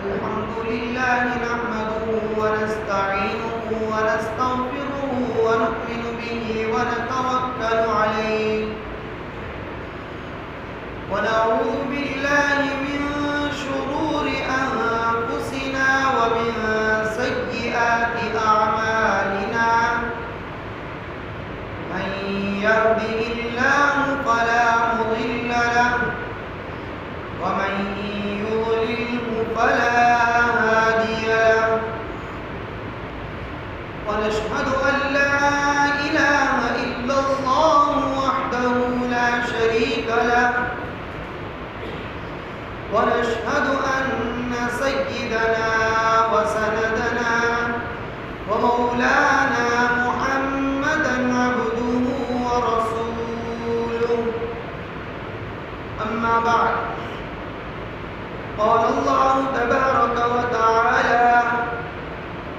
الحمد لله نحمده ونستعينه ونستغفره ونؤمن به ونتوكل عليه ونعوذ بالله من شرور أنفسنا ومن سيئات أعمالنا من يهده الله فلا مضل له ومن يضلله فلا هادي له ونشهد أن لا إله إلا الله وحده لا شريك له ونشهد أن سيدنا وسندنا ومولانا محمدا عبده ورسوله أما بعد قال الله تبارك وتعالى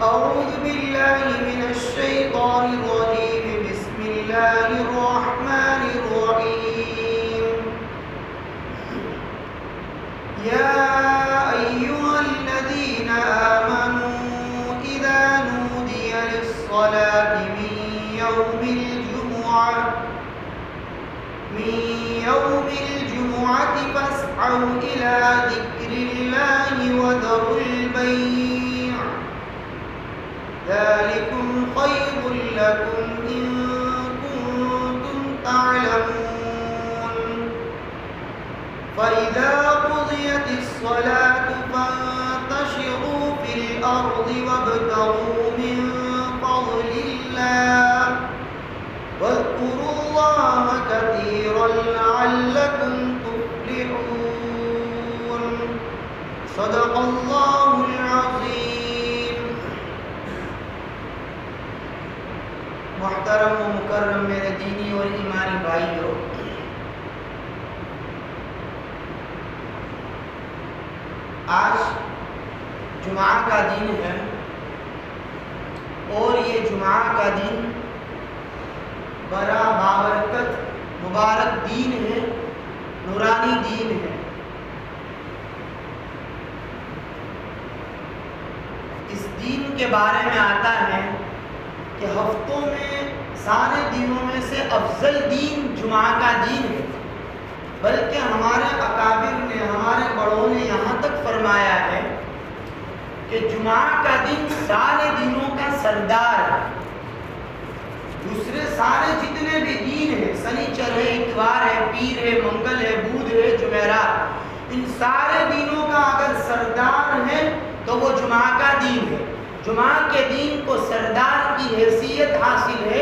أعوذ بالله من الشيطان الرجيم بسم الله الرحمن الرحيم يا أيها الذين آمنوا إذا نودي للصلاة من يوم الجمعة فاسعوا إلى ذكر الله وذروا البيع ذلكم خير لكم إن كنتم تعلمون فإذا قضيت الصلاة فانتشروا في الأرض وابتغوا من فضل الله واذكروا الله كثيرا لعلكم تفلحون صدق الله العظيم. محترم و مکرم میرے دینی اور ایمانی بھائیوں، آج جمعہ کا دن ہے اور یہ جمعہ کا دن بڑا بابرکت مبارک دین ہے، نورانی دین ہے۔ اس دین کے بارے میں آتا ہے کہ ہفتوں میں سارے دنوں میں سے افضل دین جمعہ کا دین ہے، بلکہ ہمارے اکابر نے، ہمارے بڑوں نے یہاں تک فرمایا ہے کہ جمعہ کا دن سارے دنوں کا سردار ہے۔ دوسرے سارے جتنے بھی دین ہیں، سنیچر ہے، اتوار ہے، پیر ہے، منگل ہے، بدھ ہے، جمعرات، ان سارے دنوں کا اگر سردار ہے تو وہ جمعہ کا دین ہے۔ جمعہ کے دین کو سردار کی حیثیت حاصل ہے،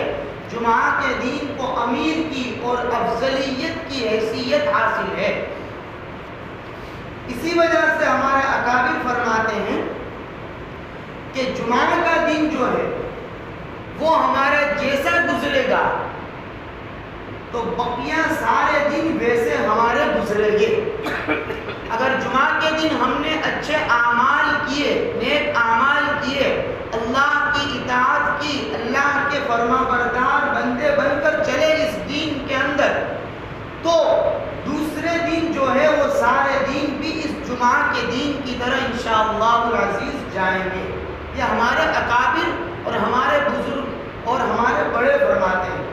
جمعہ کے دین کو امیر کی اور افضلیت کی حیثیت حاصل ہے۔ اسی وجہ سے ہمارے اکابر فرماتے ہیں کہ جمعہ کا دن جو ہے وہ ہمارے جیسا گزرے گا تو بقیہ سارے دن ویسے ہمارے گزرے گے۔ اگر جمعہ کے دن ہم نے اچھے اعمال کیے، نیک اعمال کیے، اللہ کی اطاعت کی، اللہ کے فرما بردار بندے بن کر چلے اس دین کے اندر، تو دوسرے دن جو ہے وہ سارے دن بھی اس جمعہ کے دن کی طرح انشاءاللہ العزیز جائیں گے۔ یہ ہمارے اکابر اور ہمارے بزرگ اور ہمارے بڑے فرماتے ہیں۔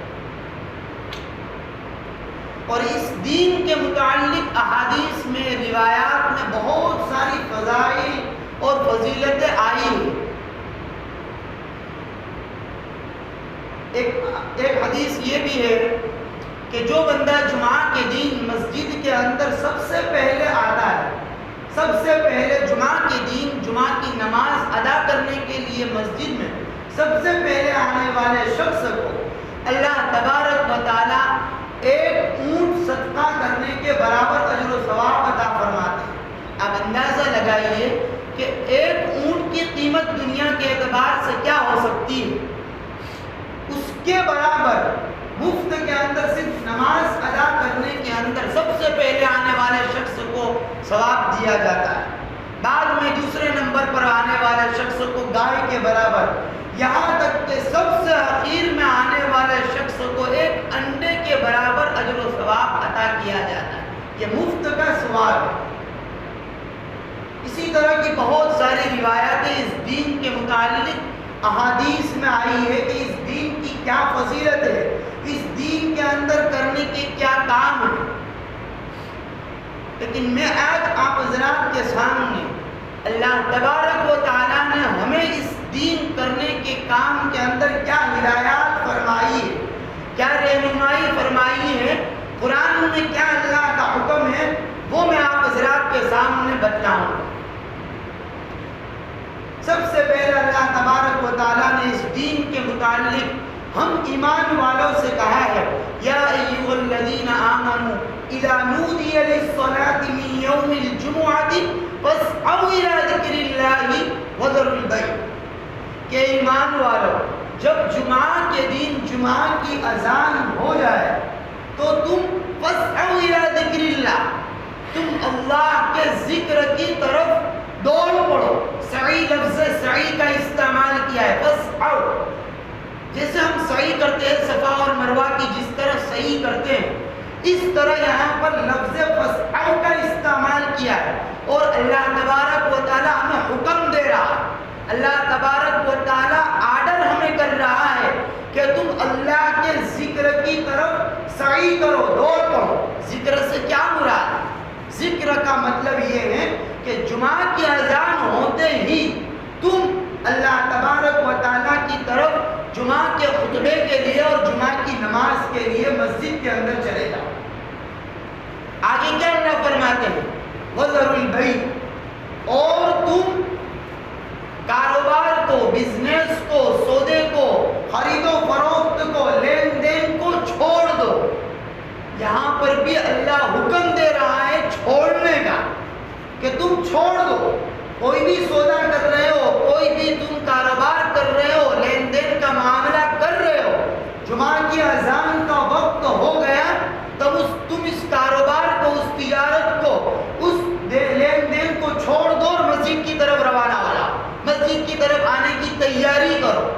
اور اس دین کے متعلق احادیث میں، روایات میں بہت ساری فضائل اور فضیلتیں آئی ہیں۔ ایک حدیث یہ بھی ہے کہ جو بندہ جمعہ کے دن مسجد کے اندر سب سے پہلے آتا ہے، سب سے پہلے جمعہ کے دن جمعہ کی نماز ادا کرنے کے لیے مسجد میں سب سے پہلے آنے والے شخص کو اللہ تبارک و تعالی ایک اونٹ صدقہ کرنے کے برابر اجر و ثواب عطا فرماتے ہیں۔ اب اندازہ لگائیے کہ ایک اونٹ کی قیمت دنیا کے اعتبار سے کیا ہو سکتی ہے، اس کے برابر مفت کے اندر صرف نماز ادا کرنے کے اندر سب سے پہلے آنے والے شخص کو ثواب دیا جاتا ہے۔ بعد میں دوسرے نمبر پر آنے والے شخص کو گائے کے برابر، یہاں تک کہ سب سے اخیر میں آنے والے شخص کو ایک انڈے کے برابر اجر و ثواب عطا کیا جاتا ہے۔ یہ مفت کا ثواب ہے۔ اسی طرح کی بہت ساری روایتیں اس دین کے متعلق احادیث میں آئی ہے کہ اس دین کی کیا فضیلت ہے، اس دین کے اندر کرنے کے کیا کام ہے. لیکن میں آج آپ حضرات کے سامنے اللہ تبارک و تعالیٰ نے ہمیں اس دین کرنے کے کام کے اندر کیا ہدایات فرمائی ہے، کیا رہنمائی فرمائی ہے، قرآن میں کیا اللہ کا حکم ہے، وہ میں آپ حضرات کے سامنے بتلاؤں. سب سے پہلے اللہ تبارک و تعالیٰ نے اس دین کے متعلق ہم ایمان والوں سے کہا ہے، یا ایھا الذین آمنوا اذا نودی للصلاۃ من یوم الجمعۃ فاسعوا الی ذکر اللہ وذروا البیع. کہ ایمان والو، جب جمعہ کے دن جمعہ کی اذان ہو جائے تو تم فاسعوا الی ذکر اللہ، تم اللہ کے ذکر کی طرف دوڑ پڑو. سعی لفظ سعی کا استعمال کیا ہے، فاسعوا. جیسے ہم سعی کرتے ہیں صفا اور مروہ کی جس طرح سعی کرتے ہیں، اس طرح یہاں پر لفظ فاسعوا کا استعمال کیا ہے. اور اللہ تبارک و تعالی ہمیں حکم دے رہا ہے، اللہ تبارک و تعالی آرڈر ہمیں کر رہا ہے کہ تم اللہ کے ذکر کی طرف سعی کرو، دوڑ پڑو. ذکر سے کیا مراد ہے؟ ذکر کا مطلب یہ ہے کہ جمعہ کی اذان ہوتے ہی تم اللہ تبارک و تعالیٰ کی طرف جمعہ کے خطبے کے لیے اور جمعہ کی نماز کے لیے مسجد کے اندر چلے جاؤ. آگے کیا اللہ فرماتے ہیں؟ وذروا البیع. اور تم کاروبار کو، بزنس کو، سودے کو، خرید و فروخت کو، لین دین کو چھوڑ دو. یہاں پر بھی اللہ حکم دے رہا ہے چھوڑنے کا، کہ تم چھوڑ دو. کوئی بھی سودا کر رہے ہو، کوئی بھی تم کاروبار کر رہے ہو، لین دین کا معاملہ کر رہے ہو، جمعہ کی اذان کا وقت ہو گیا تب تم اس کاروبار کو، اس تجارت کو، اس لین دین کو چھوڑ دو اور مسجد کی طرف روانہ ہو جاؤ، مسجد کی طرف آنے کی تیاری کرو.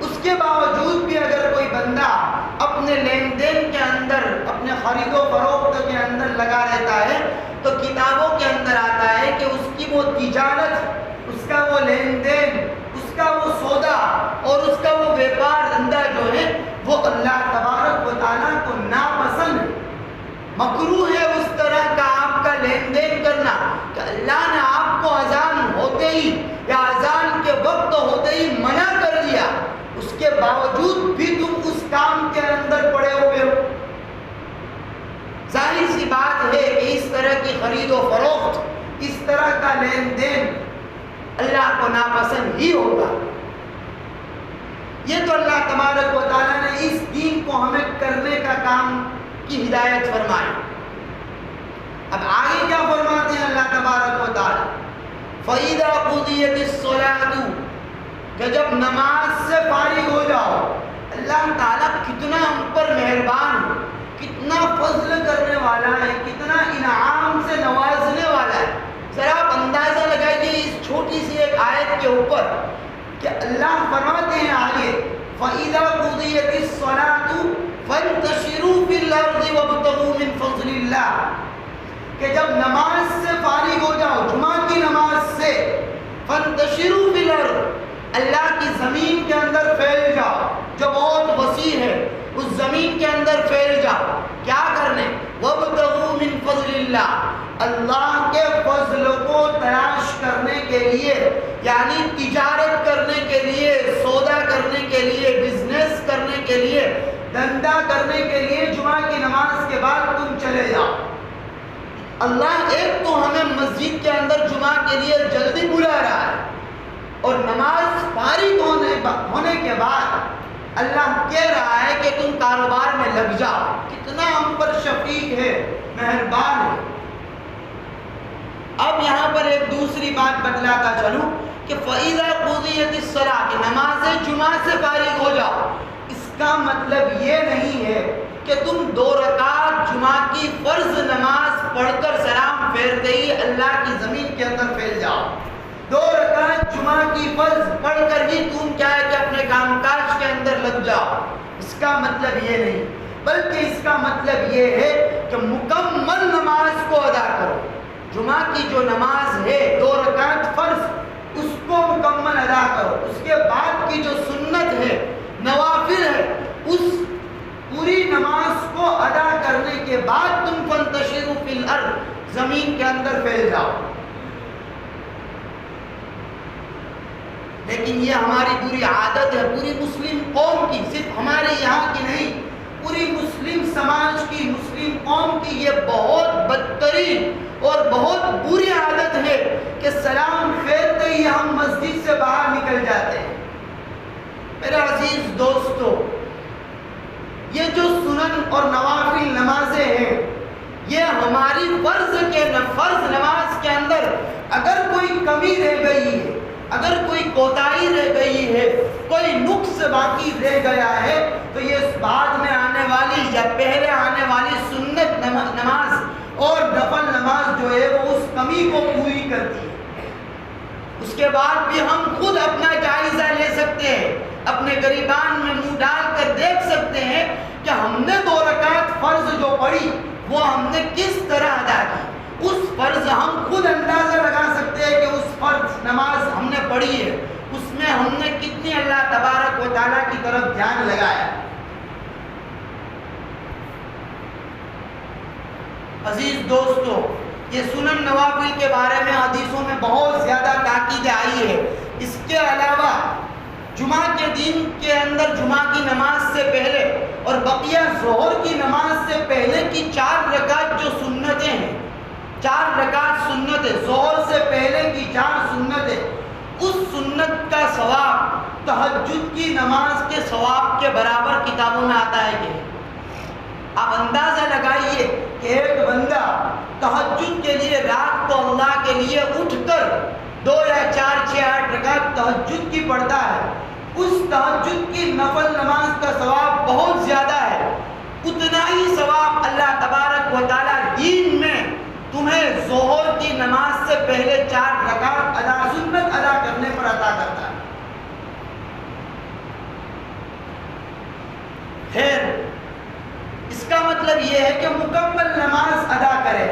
اس کے باوجود بھی اگر کوئی بندہ اپنے لین دین کے اندر، اپنے خرید و فروخت کے اندر لگا رہتا ہے تو کتابوں کے اندر آتا ہے کہ اس کی وہ تجارت، اس کا وہ لین دین، اس کا وہ سودا اور اس کا وہ بیپار دھندا جو ہے وہ اللہ تبارک و تعالیٰ کو ناپسند ہے. مکروہ ہے اس طرح کا آپ کا لین دین کرنا کہ اللہ نے آپ کو اذان ہوتے ہی یا اذان کے وقت ہوتے ہی منع کر دیا، اس کے باوجود بھی تم اس کام کے اندر پڑے ہوئے ہو. ظاہر سی بات ہے کہ اس طرح کی خرید و فروخت، اس طرح کا لین دین اللہ کو ناپسند ہی ہوگا. یہ تو اللہ تبارک و تعالیٰ نے اس دین کو ہمیں کرنے کا کام کی ہدایت فرمائی. اب آگے کیا فرماتے ہیں اللہ تبارک و تعالیٰ؟ فَإِذَا قُضِيَتِ الصَّلَاةُ، کہ جب نماز سے فارغ ہو جاؤ. اللہ تعالیٰ کتنا ہم پر مہربان ہے، کتنا فضل کرنے والا ہے، کتنا انعام سے نوازنے والا ہے. ذرا آپ اندازہ لگائیے اس چھوٹی سی ایک آیت کے اوپر کہ اللہ فرماتے ہیں آگے فَإِذَا قُضِيَتِ الصَّلَاةُ فَانْتَشِرُوا فِي الْأَرْضِ وَابْتَغُوا مِنْ فَضْلِ اللَّهِ. کہ جب نماز سے فارغ ہو جاؤ، جمعہ کی نماز سے، فَانْتَشِرُوا فِي الْأَرْضِ، اللہ کی زمین کے اندر پھیل جاؤ جو بہت وسیع ہے، اس زمین کے اندر پھیل جاؤ. کیا کرنے؟ وَابْتَغُوا مِنْ فَضْلِ اللَّهِ، اللہ کے فضل کو تلاش کرنے کے لیے، یعنی تجارت کرنے کے لیے، سودا کرنے کے لیے، بزنس کرنے کے لیے، دھندا کرنے کے لیے جمعہ کی نماز کے بعد تم چلے جاؤ. اللہ ایک تو ہمیں مسجد کے اندر جمعہ کے لیے جلدی بلا رہا ہے، اور نماز فارغ ہونے کے بعد اللہ کہہ رہا ہے کہ تم کاروبار میں لگ جاؤ. کتنا ہم پر شفیق ہے، مہربان ہے. اب یہاں پر ایک دوسری بات بتلاتا چلوں کہ فَإِذَا قُضِيَتِ الصَّلَاةُ، کہ نماز جمعہ سے فارغ ہو جاؤ. اس کا مطلب یہ نہیں ہے کہ تم 2 رکعت جمعہ کی فرض نماز پڑھ کر سلام پھیرتے ہی اللہ کی زمین کے اندر پھیل جاؤ. 2 رکعت جمعہ کی فرض پڑھ کر ہی تم کیا ہے کہ اپنے کام کاج کے اندر لگ جاؤ. اس کا مطلب یہ نہیں، بلکہ اس کا مطلب یہ ہے کہ مکمل نماز کو ادا کرو. جمعہ کی جو نماز ہے 2 رکعت فرض اس کو مکمل ادا کرو. اس کے بعد کی جو سنت ہے نوافل ہے اس پوری نماز کو ادا کرنے کے بعد تم فانتشروا فی الارض زمین کے اندر پھیل جاؤ. لیکن یہ ہماری پوری عادت ہے پوری مسلم قوم کی, صرف ہمارے یہاں کی نہیں, پوری مسلم سماج کی, مسلم قوم کی یہ بہت بدترین اور بہت بری عادت ہے کہ سلام پھیرتے ہی ہم مسجد سے باہر نکل جاتے ہیں. میرے عزیز دوستو, یہ جو سنن اور نوافل نمازیں ہیں یہ ہماری فرض نماز کے اندر اگر کوئی کمی رہ گئی ہے, اگر کوئی کوتاہی رہ گئی ہے, کوئی نقص باقی رہ گیا ہے تو یہ بعد میں آنے والی یا پہلے آنے والی سنت نماز اور نفل نماز جو ہے وہ اس کمی کو پوری کرتی ہے. اس کے بعد بھی ہم خود اپنا جائزہ لے سکتے ہیں, اپنے گریبان میں منہ ڈال کر دیکھ سکتے ہیں کہ ہم نے 2 رکعت فرض جو پڑھی وہ ہم نے کس طرح ادا کی. اس فرض ہم خود اندازہ لگا سکتے ہیں کہ اس فرض نماز ہم نے پڑھی ہے اس میں ہم نے کتنی اللہ تبارک و تعالیٰ کی طرف دھیان لگایا. عزیز دوستو, یہ سنن نوافل کے بارے میں حدیثوں میں بہت زیادہ تاکید آئی ہے. اس کے علاوہ جمعہ کے دن کے اندر جمعہ کی نماز سے پہلے اور بقیہ ظہر کی نماز سے پہلے کی 4 رکعت جو سنتیں ہیں, 4 رکعت سنتیں, ظہر سے پہلے کی 4 سنتیں, اس سنت کا ثواب تہجد کی نماز کے ثواب کے برابر کتابوں میں آتا ہے. کہ آپ اندازہ لگائیے کہ ایک بندہ تہجد کے لیے رات کو اللہ کے لیے اٹھ کر 2 یا 4 6 8 رکعت تہجد کی پڑھتا ہے, اس تہجد کی نفل نماز کا ثواب بہت زیادہ ہے. اتنا ہی ثواب اللہ تبارک و تعالیٰ دین میں تمہیں ظہر کی نماز سے پہلے 4 رکعت سنت ادا کرنے پر عطا کرتا ہے. خیر, اس کا مطلب یہ ہے کہ مکمل نماز ادا کرے.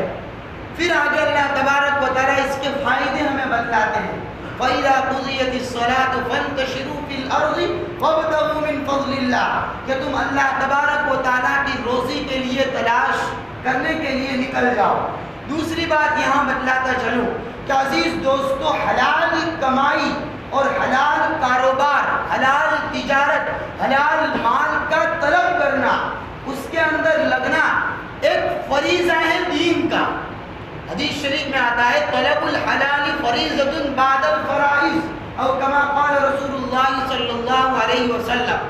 پھر آگے اللہ تبارک و تعالیٰ اس کے فائدے ہمیں بتلاتے ہیں. فَإِذَا قُضِيَتِ الصَّلَاةُ فَانْتَشِرُوا فِي الْأَرْضِ وَابْتَغُوا مِنْ فَضْلِ اللَّهِ کہ تم اللہ تبارک و تعالیٰ کی روزی کے لیے تلاش کرنے کے لیے نکل جاؤ. دوسری بات یہاں بتلاتا چلوں کہ عزیز دوستو, حلال کمائی اور حلال کاروبار, حلال تجارت, حلال مال کا طلب کرنا, اس کے اندر لگنا ایک فریضہ ہے دین کا. حدیث شریف میں آتا ہے طلب الحلال فریضۃ بعد الفرائض او کما قال رسول اللہ صلی اللہ علیہ وسلم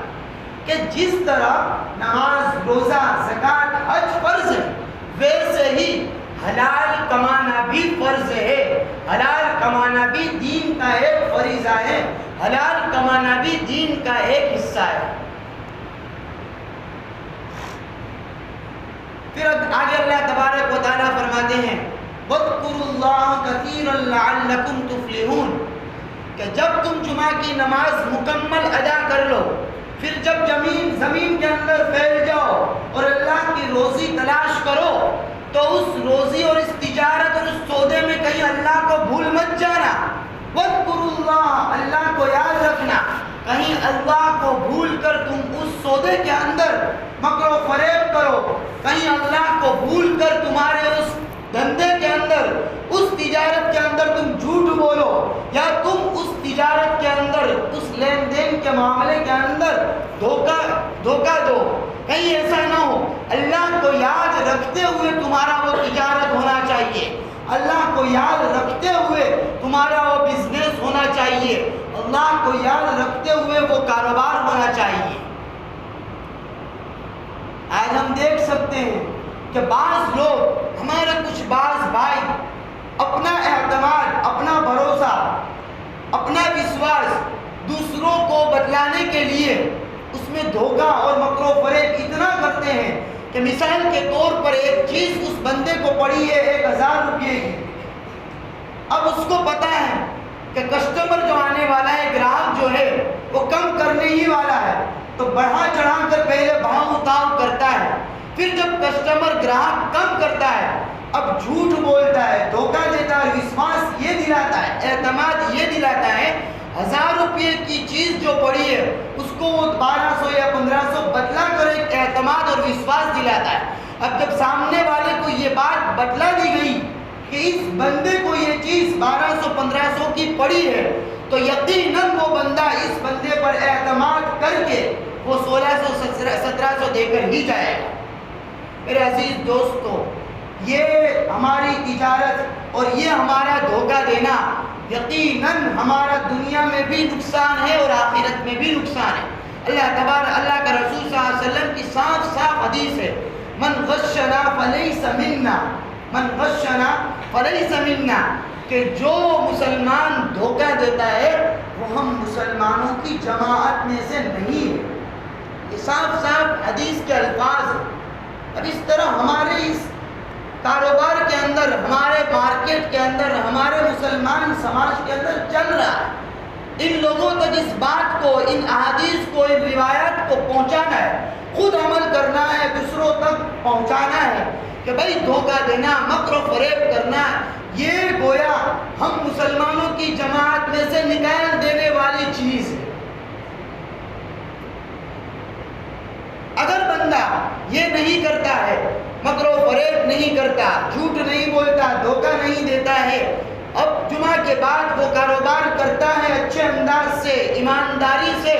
کہ جس طرح نماز, روزہ, زکوٰۃ, حج فرض ہے ویسے ہی حلال کمانا بھی فرض ہے. حلال کمانا بھی دین کا ایک فریضہ ہے, حلال کمانا بھی دین کا ایک حصہ ہے. پھر آگے اللہ تبارک و تعالیٰ فرماتے ہیں وَاذْكُرُوا اللَّهَ كَثِيرًا لَعَلَّكُمْ تُفْلِحُونَ کہ جب تم جمعہ کی نماز مکمل ادا کر لو, پھر جب زمین کے اندر پھیل جاؤ اور اللہ کی روزی تلاش کرو تو اس روزی اور اس تجارت اور اس سودے میں کہیں اللہ کو بھول مت جانا. وَاذْكُرُوا اللَّهَ اللہ کو یاد رکھنا, کہیں اللہ کو بھول کر تم اس سودے کے اندر مکر و فریب کرو, کہیں اللہ کو بھول کر تمہارے اس دھندے کے اندر, اس تجارت کے اندر تم جھوٹ بولو, یا تم اس تجارت کے اندر, اس لین دین کے معاملے کے اندر دھوکہ دو. کہیں ایسا نہ ہو. اللہ کو یاد رکھتے ہوئے تمہارا وہ تجارت ہونا چاہیے, اللہ کو یاد رکھتے ہوئے تمہارا وہ بزنس ہونا چاہیے, اللہ کو یاد رکھتے ہوئے وہ کاروبار ہونا چاہیے. آج ہم دیکھ سکتے ہیں کہ بعض لوگ, ہمارے کچھ بعض بھائی اپنا اعتماد, اپنا بھروسہ, اپنا وشواس دوسروں کو بتلانے کے لیے اس میں دھوکہ اور مکر و فریب اتنا کرتے ہیں کہ مثال کے طور پر ایک چیز اس بندے کو پڑی ہے 1000 روپے کی. اب اس کو پتا ہے کہ کسٹمر جو آنے والا ہے, گراہک جو ہے وہ کم کرنے ہی والا ہے, تو بڑھا چڑھا کر پہلے بھاؤ اتاؤ کرتا ہے. پھر جب کسٹمر گراہک کم کرتا ہے اب جھوٹ بولتا ہے، دھوکہ دیتا ہے، وشواس یہ دلاتا ہے، اعتماد یہ دلاتا ہے، 1000 روپے کی چیز جو پڑی ہے اس کو وہ 1200 یا 1500 بدلا کر ایک اعتماد اور وشواس دلاتا ہے۔ اب جب سامنے والے کو یہ بات بتلا دی گئی کہ اس بندے کو یہ چیز 1200 1500 کی پڑی ہے، تو یقیناً وہ بندہ اس بندے پر اعتماد کر کے وہ 1600 1700 دے کر ہی جائے گا۔ میرے عزیز دوستو، یہ ہماری تجارت اور یہ ہمارا دھوکہ دینا یقیناً ہمارا دنیا میں بھی نقصان ہے اور آخرت میں بھی نقصان ہے۔ اللہ کا رسول صلی اللہ علیہ وسلم کی صاف صاف حدیث ہے، من غشنا فلیس منا، من غشنا فلیس منا، کہ جو مسلمان دھوکہ دیتا ہے وہ ہم مسلمانوں کی جماعت میں سے نہیں ہے۔ یہ صاف صاف حدیث کے الفاظ ہیں۔ اب اس طرح ہمارے اس کاروبار کے اندر، ہمارے مارکیٹ کے اندر، ہمارے مسلمان سماج کے اندر چل رہا ہے، ان لوگوں تک اس بات کو، ان احادیث کو، ان روایات کو پہنچانا ہے، خود عمل کرنا ہے، دوسروں تک پہنچانا ہے کہ بھائی دھوکہ دینا، مکر و فریب کرنا یہ گویا ہم مسلمانوں کی جماعت میں سے نکال دینے والی چیز ہے۔ اگر بندہ یہ نہیں کرتا ہے، مکر و فریب نہیں کرتا، جھوٹ نہیں بولتا، دھوکہ نہیں دیتا ہے، اب جمعہ کے بعد وہ کاروبار کرتا ہے اچھے انداز سے، ایمانداری سے،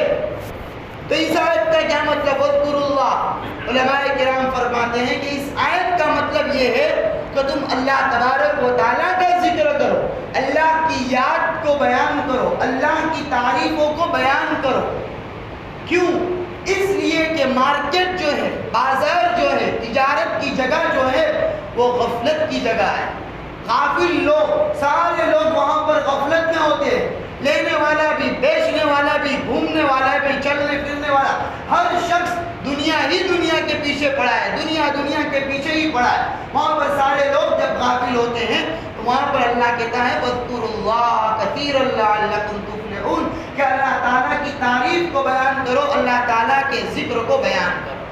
تو اس آیت کا کیا مطلب؟ اذکروا اللہ، علماء کرام فرماتے ہیں کہ اس آیت کا مطلب یہ ہے کہ تم اللہ تبارک و تعالیٰ کا ذکر کرو، اللہ کی یاد کو بیان کرو، اللہ کی تعریفوں کو بیان کرو۔ کیوں؟ اس لیے کہ مارکیٹ جو ہے، بازار جو ہے، تجارت کی جگہ جو ہے وہ غفلت کی جگہ ہے۔ غافل لوگ، سارے لوگ وہاں پر غفلت میں ہوتے ہیں، لینے والا بھی، بیچنے والا بھی، گھومنے والا بھی، چلنے پھرنے والا، ہر شخص دنیا ہی دنیا کے پیچھے پڑا ہے، دنیا کے پیچھے ہی پڑا ہے۔ وہاں پر سارے لوگ جب غافل ہوتے ہیں تو وہاں پر اللہ کہتا ہے وَاذْكُرُوا اللَّهَ كَثِيرًا لَعَلَّكُمْ تُفْلِحُونَ، کہ اللہ تعالیٰ کی تعریف کو بیان کرو، اللہ تعالیٰ کے ذکر کو بیان کرو۔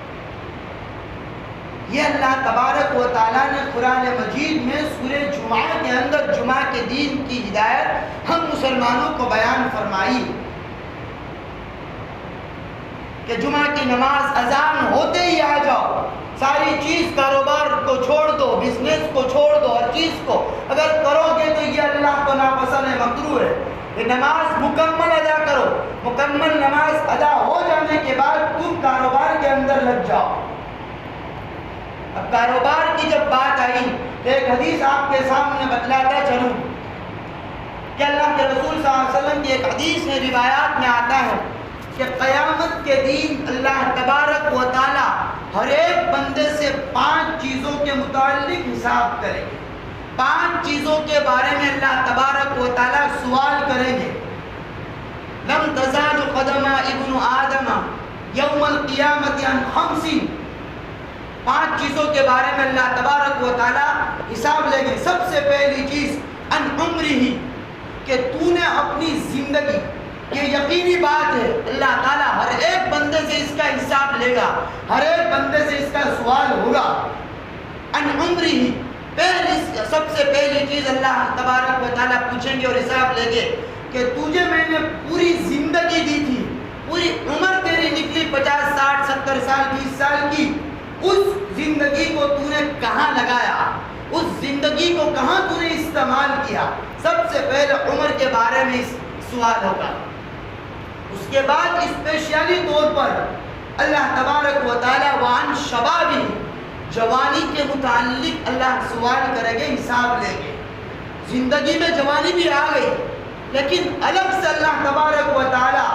یہ اللہ تبارک و تعالیٰ نے قرآن مجید میں سورہ جمعہ کے اندر جمعہ کے دین کی ہدایت ہم مسلمانوں کو بیان فرمائی کہ جمعہ کی نماز اذان ہوتے ہی آ جاؤ، ساری چیز، کاروبار کو چھوڑ دو، بزنس کو چھوڑ دو، ہر چیز کو اگر کرو گے تو یہ اللہ کو ناپسند ہے، مکروہ ہے۔ یہ نماز مکمل ادا کرو، مکمل نماز ادا ہو جانے کے بعد تم کاروبار کے اندر لگ جاؤ۔ اب کاروبار کی جب بات آئی تو ایک حدیث آپ کے سامنے بتلاتا چلوں کہ اللہ کے رسول صلی اللہ علیہ وسلم کی ایک حدیث ہے، روایات میں آتا ہے کہ قیامت کے دن اللہ تبارک و تعالی ہر ایک بندے سے 5 چیزوں کے متعلق حساب کریں گے، 5 چیزوں کے بارے میں اللہ تبارک و تعالی سوال کریں گے۔ لم تزال قدم ابن آدم یوم القیامت عن 5، 5 چیزوں کے بارے میں اللہ تبارک و تعالی حساب لیں گے۔ سب سے پہلی چیز ان عمرہ، کہ تو نے اپنی زندگی، یہ یقینی بات ہے اللہ تعالیٰ ہر ایک بندے سے اس کا حساب لے گا، ہر ایک بندے سے اس کا سوال ہوگا۔ ان عمرہ، سب سے پہلی چیز اللہ تبارک و تعالیٰ پوچھیں گے اور حساب لیں گے کہ تجھے میں نے پوری زندگی دی تھی، پوری عمر تیری نکلی 50 60 70 سال 20 سال کی، اس زندگی کو تو نے کہاں لگایا، اس زندگی کو کہاں تو نے استعمال کیا۔ سب سے پہلے عمر کے بارے میں سوال ہوگا۔ اس کے بعد اسپیشلی طور پر اللہ تبارک و تعالی وعن شبابی، جوانی کے متعلق اللہ سوال کریں گے، حساب لیں گے۔ زندگی میں جوانی بھی آ گئی لیکن الگ سے اللہ تبارک و تعالی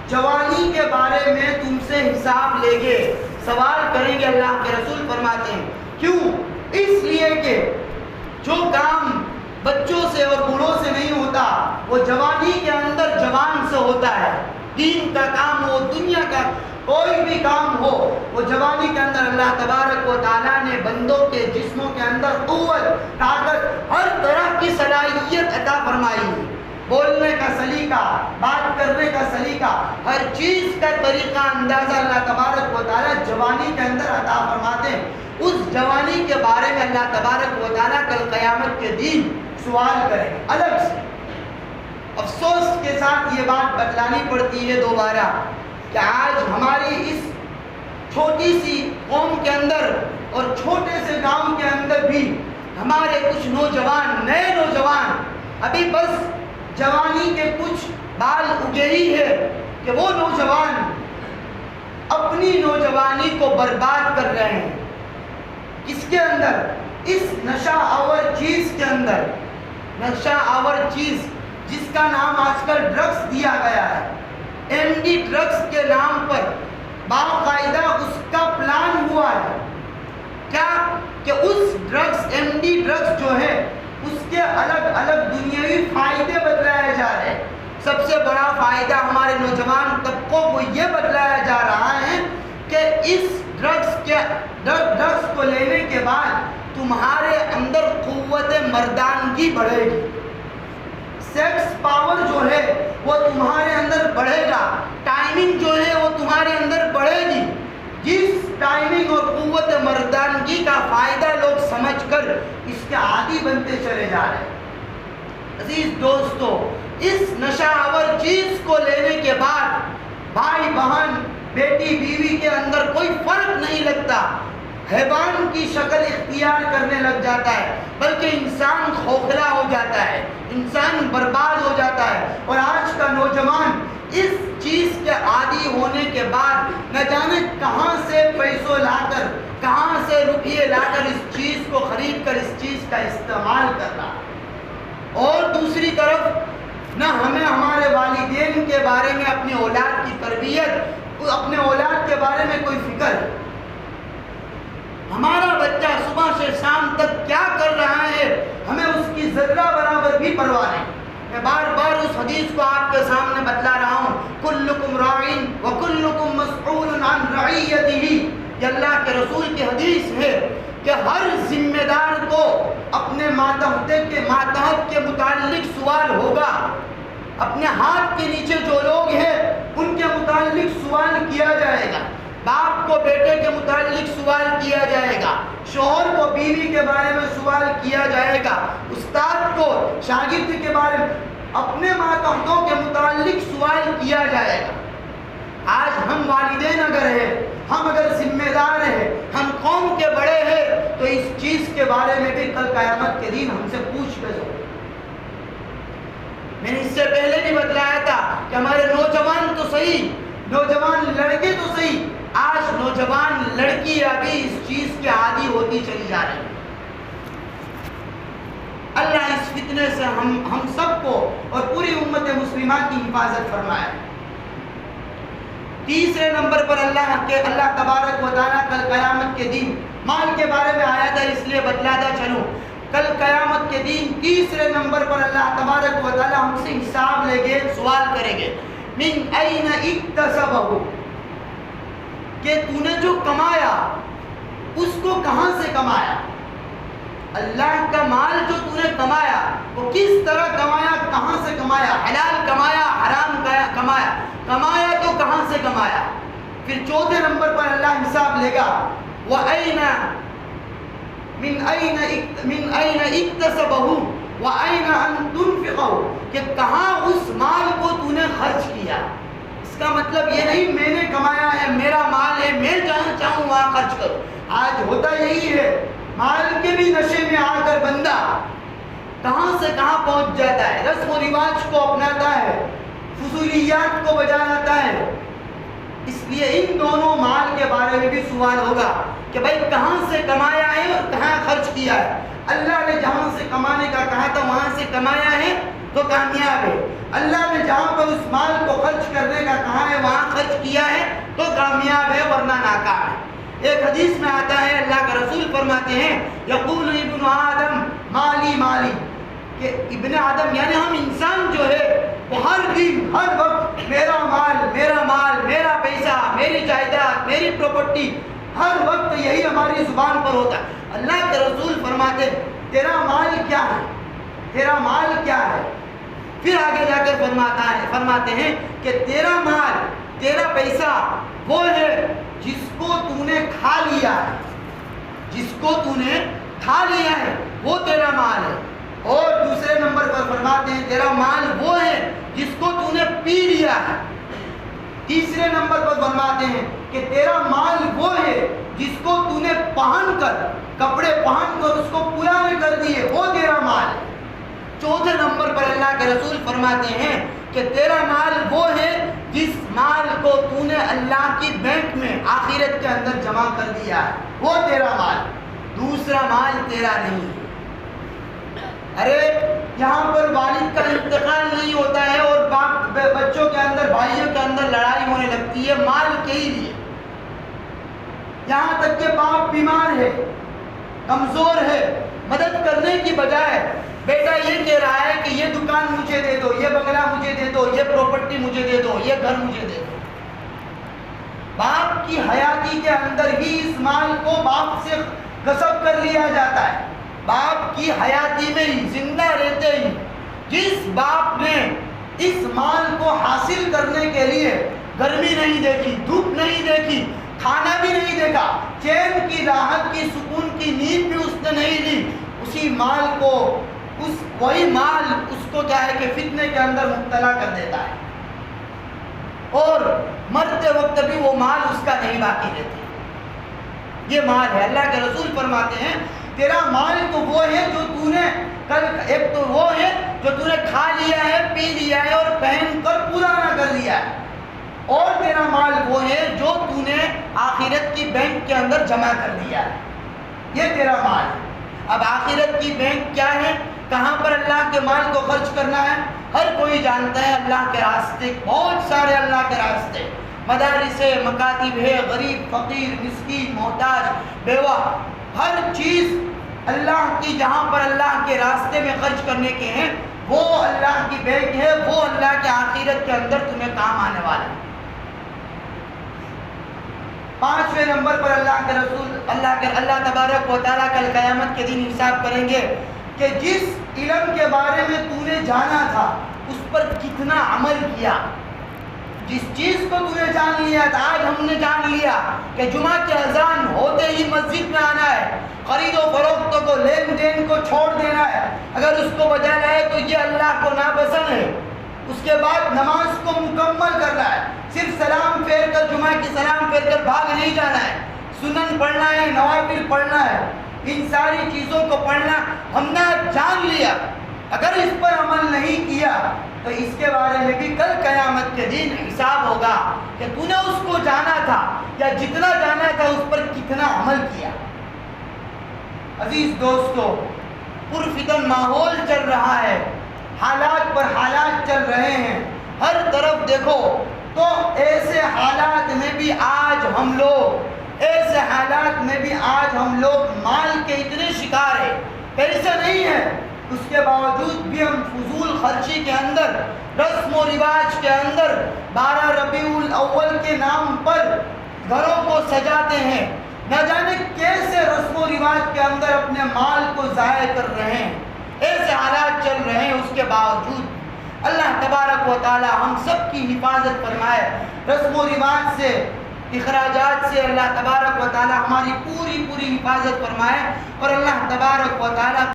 جوانی کے بارے میں تم سے حساب لیں گے، سوال کریں گے۔ اللہ کے رسول فرماتے ہیں کیوں؟ اس لیے کہ جو کام بچوں سے اور بوڑھوں سے نہیں ہوتا وہ جوانی کے اندر جوان سے ہوتا ہے۔ دین کا کام ہو، دنیا کا کوئی بھی کام ہو، وہ جوانی کے اندر اللہ تبارک و تعالیٰ نے بندوں کے جسموں کے اندر قوت، طاقت، ہر طرح کی صلاحیت عطا فرمائی ہے۔ بولنے کا سلیقہ، بات کرنے کا سلیقہ، ہر چیز کا طریقہ اندازہ اللہ تبارک و تعالیٰ جوانی کے اندر عطا فرماتے ہیں۔ اس جوانی کے بارے میں اللہ تبارک و تعالیٰ کل قیامت کے دن سوال کریں گے الگ سے۔ افسوس کے ساتھ یہ بات بتلانی پڑتی ہے دوبارہ کہ آج ہماری اس چھوٹی سی قوم کے اندر اور چھوٹے سے گاؤں کے اندر بھی ہمارے کچھ نوجوان، نئے نوجوان، ابھی بس جوانی کے کچھ بال اگے ہی ہے کہ وہ نوجوان اپنی نوجوانی کو برباد کر رہے ہیں۔ کس کے اندر؟ اس نشہ آور چیز کے اندر۔ نشہ آور چیز جس کا نام آج کل ڈرگس دیا گیا ہے، ایم ڈی ڈرگس کے نام پر باقاعدہ اس کا پلان ہوا ہے کیا کہ اس ڈرگس، ایم ڈی ڈرگس جو ہے اس کے الگ الگ دنیاوی فائدے بتلائے جا رہے ہیں۔ سب سے بڑا فائدہ ہمارے نوجوان طبقوں کو یہ بتلایا جا رہا ہے کہ اس ڈرگس کو لینے کے بعد تمہارے اندر قوت مردانگی بڑھے گی، سیکس پاور جو ہے وہ تمہارے اندر بڑھے گا، ٹائمنگ جو ہے وہ تمہارے اندر بڑھے گی۔ جس ٹائمنگ اور قوت مردانگی کا فائدہ لوگ سمجھ کر اس کے عادی بنتے چلے جا رہے ہیں۔ عزیز دوستو، اس نشہ آور چیز کو لینے کے بعد بھائی بہن، بیٹی بیوی کے اندر کوئی فرق نہیں لگتا، حیوان کی شکل اختیار کرنے لگ جاتا ہے، بلکہ انسان کھوکھلا ہو جاتا ہے، انسان برباد ہو جاتا ہے۔ اور آج کا نوجوان اس چیز کے عادی ہونے کے بعد نہ جانے کہاں سے پیسوں لا کر، کہاں سے روپیے لا کر اس چیز کو خرید کر اس چیز کا استعمال کر رہا ہے۔ اور دوسری طرف نہ ہمیں ہمارے والدین کے بارے میں، اپنی اولاد کی تربیت، اپنے اولاد کے بارے میں کوئی فکر ہے۔ ہمارا بچہ صبح سے شام تک کیا کر رہا ہے ہمیں اس کی ذرہ برابر بھی پرواہ نہیں۔ میں بار بار اس حدیث کو آپ کے سامنے بتلا رہا ہوں، کلکم راعٍ وکلکم مسئول عن رعیتہ۔ یہ اللہ کے رسول کی حدیث ہے کہ ہر ذمہ دار کو اپنے ماتحت کے متعلق سوال ہوگا۔ اپنے ہاتھ کے نیچے جو لوگ ہیں ان کے متعلق سوال کیا جائے گا، باپ کو بیٹے کے متعلق سوال کیا جائے گا، شوہر کو بیوی کے بارے میں سوال کیا جائے گا، استاد کو شاگرد کے بارے میں، اپنے ماتحتوں کے متعلق سوال کیا جائے گا۔ آج ہم والدین اگر ہیں، ہم اگر ذمہ دار ہیں، ہم قوم کے بڑے ہیں، تو اس چیز کے بارے میں بھی کل قیامت کے دن ہم سے پوچھ گچھ ہوگی۔ میں نے اس سے پہلے بھی بتلایا تھا کہ ہمارے نوجوان تو صحیح، نوجوان لڑکے تو صحیح، آج نوجوان لڑکیاں بھی اس چیز کے عادی ہوتی چلی جا رہی ہیں۔ اللہ اس فتنے سے ہم سب کو اور پوری امت مسلمہ کی حفاظت فرمائے۔ تیسرے نمبر پر اللہ تبارک و تعالیٰ کل قیامت کے دن مال کے بارے میں آیا تھا، اس لیے بتلاتا چلوں۔ کل قیامت کے دن تیسرے نمبر پر اللہ تبارک و تعالیٰ ہم سے حساب لیں گے، سوال کریں گے، من این اکتسبہ، کہ تو نے جو کمایا اس کو کہاں سے کمایا؟ اللہ کا مال جو تو نے کمایا وہ کس طرح کمایا، کہاں سے کمایا؟ حلال کمایا، حرام کمایا، کمایا تو کہاں سے کمایا؟ پھر چوتھے نمبر پر اللہ حساب لے گا، من أين اكتسبه وأين أن تنفقه، کہ کہاں اس مال کو تو نے خرچ کیا۔ اس کا مطلب یہ نہیں میں نے کمایا ہے، میرا مال ہے، میں جہاں چاہوں وہاں خرچ کروں۔ آج ہوتا یہی ہے، مال کے بھی نشے میں آ کر بندہ کہاں سے کہاں پہنچ جاتا ہے، رسم و رواج کو اپناتا ہے، فضولیات کو بجا لاتا ہے۔ اس لیے ان دونوں مال کے بارے میں بھی سوال ہوگا کہ بھائی کہاں سے کمایا ہے اور کہاں خرچ کیا ہے۔ اللہ نے جہاں سے کمانے کا کہا تھا وہاں سے کمایا ہے تو کامیاب ہے، اللہ نے جہاں پر اس مال کو خرچ کرنے کا کہا ہے وہاں خرچ کیا ہے تو کامیاب ہے، ورنہ ناکام ہے۔ ایک حدیث میں آتا ہے، اللہ کا رسول فرماتے ہیں، یقول ابن آدم مالی مالی، کہ ابن آدم یعنی ہم انسان جو ہے وہ ہر دن ہر وقت میرا مال، میرا مال، میرا پیسہ، میری جائیداد، میری پراپرٹی، ہر وقت یہی ہماری زبان پر ہوتا ہے۔ اللہ کے رسول فرماتے تیرا مال کیا ہے، تیرا مال کیا ہے؟ پھر آگے جا کر فرماتے ہیں کہ تیرا مال، تیرا پیسہ وہ ہے جس کو تو نے کھا لیا ہے، جس کو تو نے کھا لیا ہے وہ تیرا مال ہے. اور دوسرے نمبر پر فرماتے ہیں تیرا مال وہ ہے جس کو تو نے پی لیا ہے. تیسرے نمبر پر فرماتے ہیں کہ تیرا مال وہ ہے جس کو تو نے پہن کر کپڑے پہن کر اس کو پرانے کر دیے وہ تیرا مال ہے. چوتھے نمبر پر اللہ کے رسول فرماتے ہیں کہ تیرا مال وہ ہے جس مال کو تو نے اللہ کی بینک میں آخرت کے اندر جمع کر دیا ہے وہ تیرا مال. دوسرا مال تیرا نہیں ہے. ارے یہاں پر والد کا انتقال نہیں ہوتا ہے اور باپ بچوں کے اندر بھائیوں کے اندر لڑائی ہونے لگتی ہے مال کے ہی لیے. یہاں تک کہ باپ بیمار ہے کمزور ہے مدد کرنے کی بجائے بیٹا یہ کہہ رہا ہے کہ یہ دکان مجھے دے دو یہ بنگلہ مجھے دے دو یہ پراپرٹی مجھے دے دو یہ گھر مجھے دے دو. باپ کی حیاتی کے اندر ہی اس مال کو باپ سے غصب کر لیا جاتا ہے. باپ کی حیاتی میں ہی زندہ رہتے ہی جس باپ نے اس مال کو حاصل کرنے کے لیے گرمی نہیں دیکھی دھوپ نہیں دیکھی کھانا بھی نہیں دیکھا چین کی راحت کی سکون کی نیند بھی اس نے نہیں لی اسی مال کو وہی مال اس کو کیا ہے کہ فتنے کے اندر مبتلا کر دیتا ہے اور مرتے وقت بھی وہ مال اس کا نہیں باقی رہتا. یہ مال ہے. اللہ کے رسول فرماتے ہیں تیرا مال تو وہ ہے جو تو نے کل ایک تو وہ ہے جو تو نے کھا لیا ہے پی لیا ہے اور پہن کر پرانا کر لیا ہے اور تیرا مال وہ ہے جو تو نے آخرت کی بینک کے اندر جمع کر دیا ہے. یہ تیرا مال ہے. اب آخرت کی بینک کیا ہے کہاں پر اللہ کے مال کو خرچ کرنا ہے ہر کوئی جانتا ہے. اللہ کے راستے بہت سارے اللہ کے راستے مدارس ہے مکاتب ہے غریب فقیر مسکین محتاج بیوہ ہر چیز اللہ کی جہاں پر اللہ کے راستے میں خرچ کرنے کے ہیں وہ اللہ کی بینک ہے وہ اللہ کے آخرت کے اندر تمہیں کام آنے والا ہے. پانچویں نمبر پر اللہ کے رسول اللہ تبارک و تعالیٰ کل قیامت کے دن حساب کریں گے کہ جس علم کے بارے میں تو نے جانا تھا اس پر کتنا عمل کیا. جس چیز کو تو نے جان لیا تھا آج ہم نے جان لیا کہ جمعہ کی اذان ہوتے ہی مسجد میں آنا ہے خرید و فروخت کو لین دین کو چھوڑ دینا ہے اگر اس کو بجا لائے تو یہ اللہ کو ناپسند ہے. اس کے بعد نماز کو مکمل کرنا ہے صرف سلام پھیر کر جمعہ کی سلام پھیر کر بھاگ نہیں جانا ہے سنن پڑھنا ہے نوافل پڑھنا ہے ان ساری چیزوں کو پڑھنا ہم نے جان لیا. اگر اس پر عمل نہیں کیا تو اس کے بارے میں بھی کل قیامت کے دن حساب ہوگا کہ تو نے اس کو جانا تھا یا جتنا جانا تھا اس پر کتنا عمل کیا. عزیز دوستو پرفتن ماحول چل رہا ہے حالات پر حالات چل رہے ہیں ہر طرف دیکھو تو ایسے حالات میں بھی آج ہم لوگ مال کے اتنے شکار ہیں پیسے نہیں ہے اس کے باوجود بھی ہم فضول خرچی کے اندر رسم و رواج کے اندر 12 ربیع الاول کے نام پر گھروں کو سجاتے ہیں نہ جانے کیسے رسم و رواج کے اندر اپنے مال کو ضائع کر رہے ہیں. ایسے حالات چل رہے ہیں اس کے باوجود اللہ تبارک و تعالی ہم سب کی حفاظت فرمائے. رسم و رواج سے اخراجات سے اللہ تبارک و تعالی ہماری پوری حفاظت فرمائے اور اللہ تبارک و تعالی